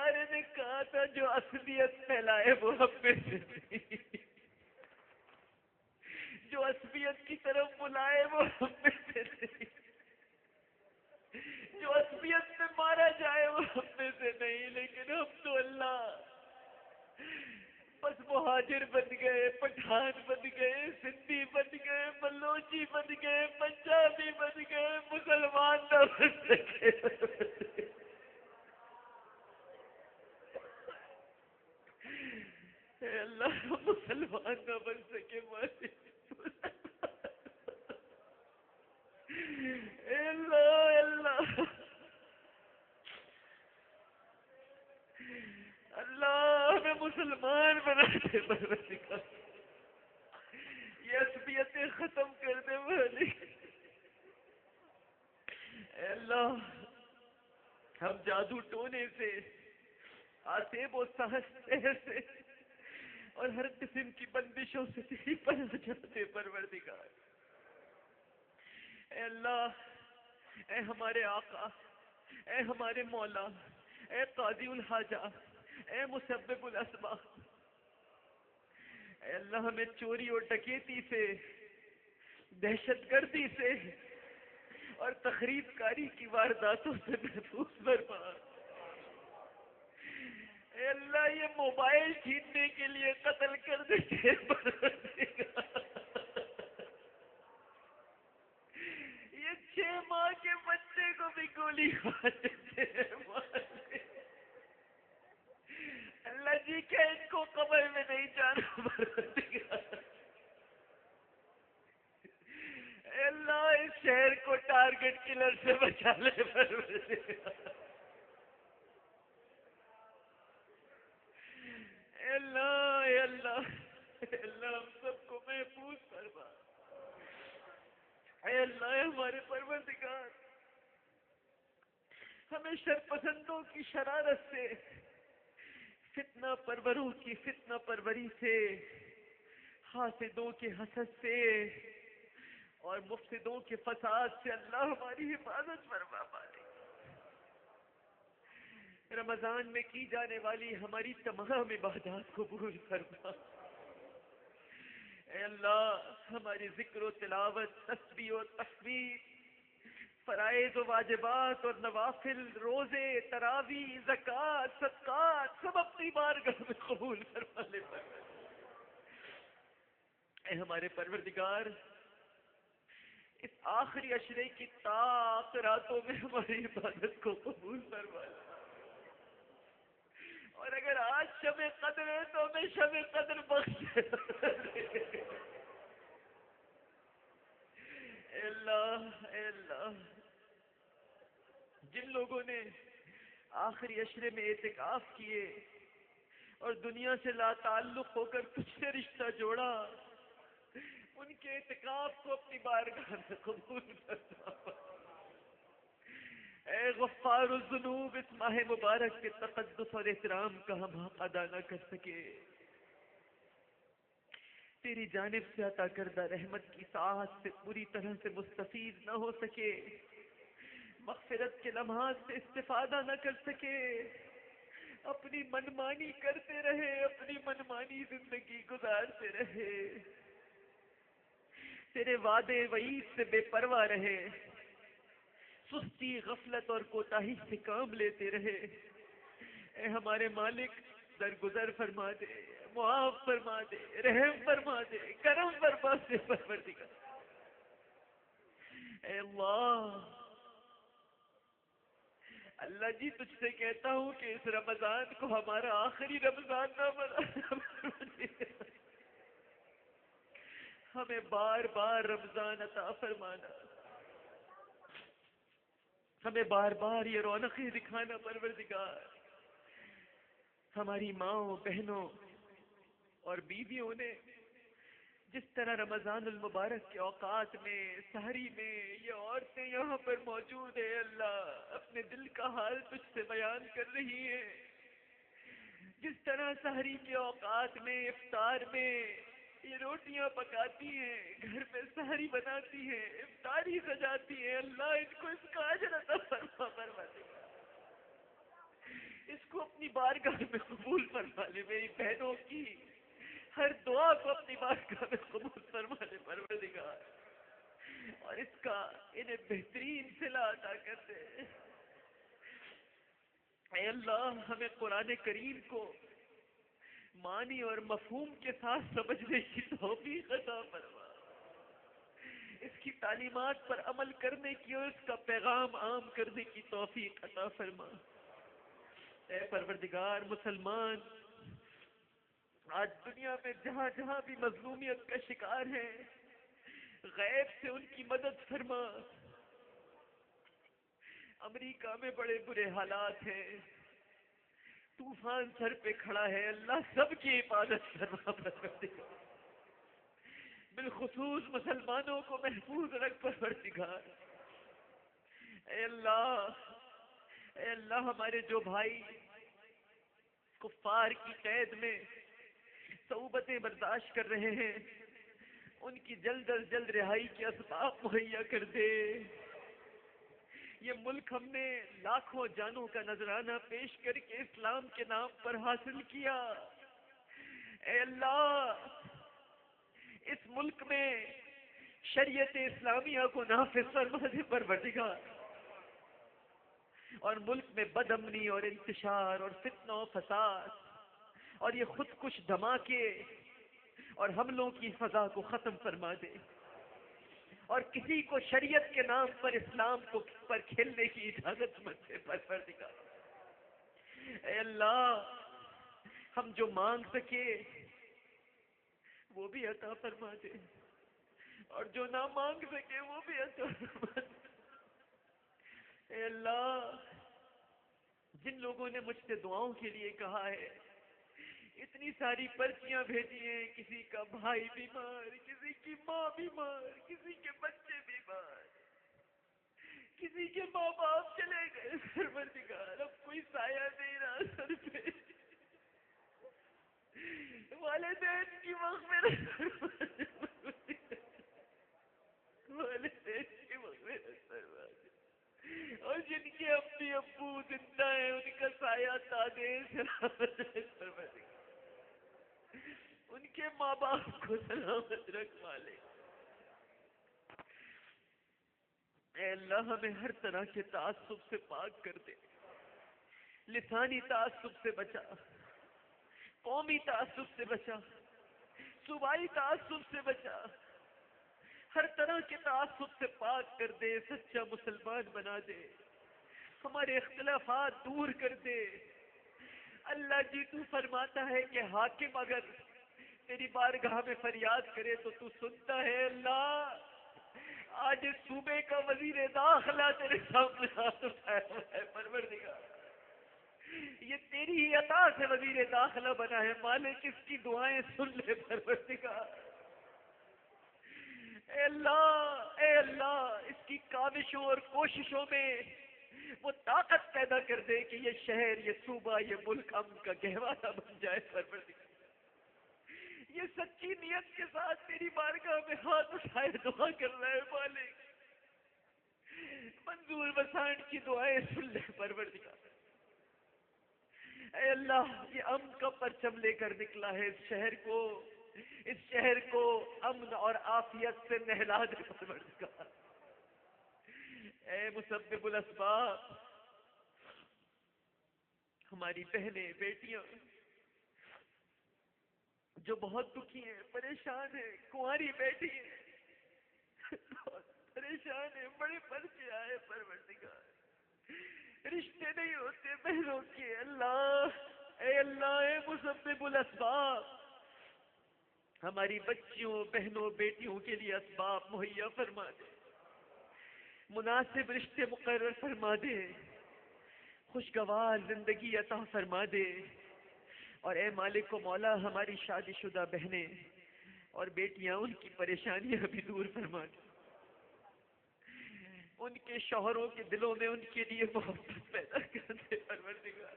ستارے نے کہا تھا جو اصلیت پھیلائے وہ ہم میں سے نہیں، جو عصبیت کی طرف بلائے وہ ہم میں سے نہیں، جو عصبیت میں مارا جائے وہ ہم میں سے نہیں، لیکن ہم تو اللہ بس مہاجر بن گئے، پٹھان بن گئے، سندھی بن گئے، بلوچی بن گئے، پنجابی بن گئے، مسلمان نہ بن سکے۔ اے اللہ مسلمان نہ بن سکے مالک، اے اللہ اے اللہ اللہ ہمیں مسلمان بنا دے پروردگار، یہ عصبیتیں ختم کر دے مالک۔ اے اللہ ہم جادو ٹونے سے، آسیب و سحر سے اور ہر قسم کی بندشوں سے تیری پناہ چاہتے پروردگار۔ اے اللہ، اے ہمارے آقا، اے ہمارے مولا، اے قاضی الحاجہ، اے مسبب الاسباب، اے اللہ ہمیں چوری اور ڈکیتی سے، دہشت گردی سے اور تخریب کاری کی وارداتوں سے محفوظ فرما۔ اے اللہ یہ موبائل چھیننے کے لیے قتل کر دیتے یہ 6 ماہ کے بچے کو بھی گولی مار دیتے ہیں۔ اللہ جی کیا ان کو قبر میں نہیں جانا پڑتا؟ اے اللہ اس شہر کو ٹارگٹ کلر سے بچا لے پروردگار۔ اے اللہ اے اللہ اے اللہ ہم سب کو محفوظ فرما۔ اے اللہ اے ہمارے پروردگار ہمیں شرپسندوں کی شرارت سے، فتنہ پروروں کی فتنہ پروری سے، حاسدوں کے حسد سے اور مفسدوں کے فساد سے اللہ ہماری حفاظت فرما پائے۔ رمضان میں کی جانے والی ہماری تمام عبادات قبول فرما۔ اے اللہ ہماری ذکر و تلاوت، تسبیح و تحمید، فرائض و واجبات اور نوافل، روزے، تراویح، زکوٰۃ، صدقات سب اپنی بارگاہ میں قبول فرما لے۔ اے ہمارے پروردگار اس آخری عشرے کی طاق راتوں میں ہماری عبادت کو قبول فرما لے، اور اگر آج شب قدر ہے تو ہمیں شب قدر بخش۔ اے اللہ اے اللہ جن لوگوں نے آخری عشرے میں اعتکاف کیے اور دنیا سے لا تعلق ہو کر تجھ سے رشتہ جوڑا، ان کے اعتکاف کو اپنی بارگاہ میں قبول فرما۔ اے غفار الذنوب اس ماہ مبارک کے تقدس اور احترام کا ہم حق ادا نہ کر سکے، تیری جانب سے عطا کردہ رحمت کی ساعت سے پوری طرح سے مستفید نہ ہو سکے، مغفرت کے لمحات سے استفادہ نہ کر سکے، اپنی منمانی کرتے رہے، اپنی منمانی زندگی گزارتے رہے، تیرے وعدے وعید سے بے پرواہ رہے، سستی غفلت اور کوتاہی سے کام لیتے رہے۔ اے ہمارے مالک درگزر فرما دے، معاف فرما دے، رحم فرما دے، کرم فرما دے پروردگار۔ اے اللہ اللہ جی تجھ سے کہتا ہوں کہ اس رمضان کو ہمارا آخری رمضان نہ بنا، ہمیں بار بار رمضان عطا فرمانا، ہمیں بار بار یہ رونقیں دکھانا پروردگار۔ ہماری ماؤں، بہنوں اور بیویوں نے جس طرح رمضان المبارک کے اوقات میں، سحری میں یہ عورتیں یہاں پر موجود ہیں، اللہ اپنے دل کا حال تجھ سے بیان کر رہی ہیں، جس طرح سحری کے اوقات میں، افطار میں یہ روٹیاں پکاتی ہیں، گھر پہ سحری بناتی ہیں، افطاری سجاتی ہیں، اللہ ان کو اس کا اجر عطا فرما، اس کو اپنی اپنی بارگاہ میں قبول فرما لے، میری بہنوں کی ہر دعا کو اپنی بارگاہ میں قبول فرما لے پروردگار، اور اس کا انہیں بہترین صلہ عطا کر دے۔ اے اللہ ہمیں قرآن کریم کو معنی اور مفہوم کے ساتھ سمجھنے کی توفیق عطا فرما، اس کی تعلیمات پر عمل کرنے کی اور اس کا پیغام عام کرنے کی توفیق عطا فرما۔ اے پروردگار، مسلمان آج دنیا میں جہاں جہاں بھی مظلومیت کا شکار ہیں، غیب سے ان کی مدد فرما۔ امریکہ میں بڑے برے حالات ہیں، طوفان سر پہ کھڑا ہے، اللہ سب کی حفاظت فرما پروردگار، بالخصوص مسلمانوں کو محفوظ رکھ پروردگار۔ اے اللہ، اے اللہ ہمارے جو بھائی کفار کی قید میں صعوبتیں برداشت کر رہے ہیں، ان کی جلد از جلد رہائی کے اسباب مہیا کر دے۔ یہ ملک ہم نے لاکھوں جانوں کا نذرانہ پیش کر کے اسلام کے نام پر حاصل کیا۔ اے اللہ اس ملک میں شریعت اسلامیہ کو نافذ فرما دے پروردگار، اور ملک میں بد امنی اور انتشار اور فتنہ و فساد اور یہ خود کش دھماکے اور حملوں کی فضا کو ختم فرما دے، اور کسی کو شریعت کے نام پر اسلام کو پر کھیلنے کی اجازت مت دے پروردگار۔ اے اللہ ہم جو مانگ سکے وہ بھی عطا فرما دے، اور جو نہ مانگ سکے وہ بھی عطا فرما دے۔ اے اللہ جن لوگوں نے مجھ سے دعاؤں کے لیے کہا ہے، اتنی ساری پرچیاں بھیجی ہیں، کسی کا بھائی بیمار، کسی کی ماں بیمار، کسی کے بچے بیمار، کسی کے ماں باپ چلے گئے پروردگار، اب کوئی سایہ نہیں رہا سر پہ، والدین کی مغفرت، والدین کی مغفرت فرما دے، اور جن کے اپنی ابو زندہ ہیں ان کا سایہ تانے سلامت رکھ پروردگار، ان کے ماں باپ کو سلامت رکھ مالک۔ اے اللہ ہمیں ہر طرح کے تعصب سے پاک کر دے، لسانی تعصب سے بچا، قومی تعصب سے بچا، صوبائی تعصب سے بچا، ہر طرح کے تعصب سے پاک کر دے، سچا مسلمان بنا دے، ہمارے اختلافات دور کر دے۔ اللہ جی تو فرماتا ہے کہ حاکم اگر تیری بارگاہ میں فریاد کرے تو سنتا ہے۔ اللہ آج اس صوبے کا وزیر داخلہ تیرے سامنے ہاتھ اٹھایا ہوا ہے پروردگار، یہ تیری ہی عطا سے وزیر داخلہ بنا ہے، مالک اس کی دعائیں سن لے پروردگار۔ اے اللہ اس کی کاوشوں اور کوششوں میں وہ طاقت پیدا کر دے کہ یہ شہر، یہ صوبہ، یہ ملک امن کا گہوارہ بن جائے پروردگار۔ یہ سچی نیت کے ساتھ تیری بارگاہ میں ہاتھ اٹھائے دعا کر رہے ہیں مالک، منظور بسانٹ کی دعائیں سن لے پروردگار۔ اے اللہ یہ امن کا پرچم لے کر نکلا ہے اس شہر کو امن اور عافیت سے نہلا دے پروردگار۔ اے مسبب الاسباب، ہماری بہنیں بیٹیاں جو بہت دکھی ہیں، پریشان ہیں، کنواری بیٹی ہیں بہت پریشان ہیں، بڑے پرچے آئے پروردگار، رشتے نہیں ہوتے بہنوں کے، اے اللہ اے مسبب الاسباب، ہماری بچیوں، بہنوں، بیٹیوں کے لیے اسباب مہیا فرما دے، مناسب رشتے مقرر فرما دے، خوشگوار زندگی عطا فرما دے، اور اے مالک و مولا ہماری شادی شدہ بہنیں اور بیٹیاں، ان کی پریشانیاں بھی دور فرما دے، ان کے شوہروں کے دلوں میں ان کے لیے محبت پیدا کر دے پروردگار۔